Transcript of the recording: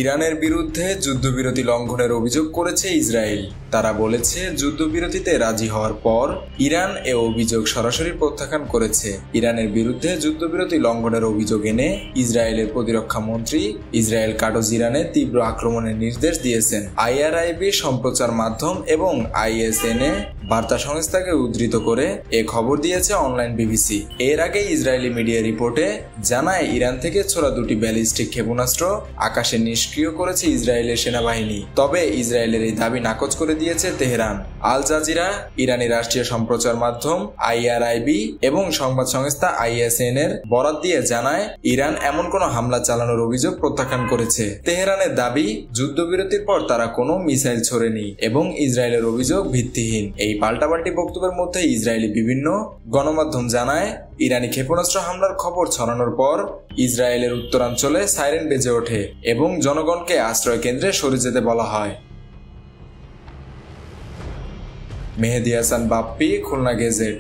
ইরানের বিরুদ্ধে যুদ্ধবিরতি লঙ্ঘনের অভিযোগ করেছে ইসরায়েল। তারা বলেছে, যুদ্ধবিরতিতে রাজি হওয়ার পর ইরান এ অভিযোগ সরাসরি প্রত্যাখ্যান করেছে। ইরানের বিরুদ্ধে যুদ্ধবিরতি লঙ্ঘনের অভিযোগ এনে ইসরায়েলের প্রতিরক্ষা মন্ত্রী ইসরায়েল কাটজ ইরানে তীব্র আক্রমণের নির্দেশ দিয়েছেন। আইআরআইবি সম্প্রচার মাধ্যম এবং আইএসএনএ বার্তা সংস্থাকে উদ্ধৃত করে এ খবর দিয়েছে অনলাইন বিবিসি। এর আগে ইসরায়েলি মিডিয়া রিপোর্টে জানায়, ইরান থেকে ছোড়া দুটি ব্যালিস্টিক ক্ষেপণাস্ত্র আকাশে নিষ্ক্রিয় করেছে ইসরায়েলের সেনাবাহিনী। তবে ইসরায়েলের এই দাবি নাকচ করে দিয়েছে তেহরান। আল জাজিরা, ইরানি রাষ্ট্রীয় সম্প্রচার মাধ্যম আইআরআইবি এবং সংবাদ সংস্থা আইএসএন এর বরাত দিয়ে জানায়, ইরান এমন কোনো হামলা চালানোর অভিযোগ প্রত্যাখ্যান করেছে। তেহরানের দাবি, যুদ্ধবিরতির পর তারা কোনো মিসাইল ছোড়েনি এবং ইসরায়েলের অভিযোগ ভিত্তিহীন। এই পাল্টাপাল্টি বক্তব্যের মধ্যে ইসরায়েলি বিভিন্ন গণমাধ্যম জানায়, ইরানি ক্ষেপণাস্ত্র হামলার খবর ছড়ানোর পর ইসরায়েলের উত্তরাঞ্চলে সাইরেন বেজে ওঠে এবং জনগণকে আশ্রয় কেন্দ্রে সরে যেতে বলা হয়। মেহেদী হাসান বাপ্পি, খুলনা গেজেট।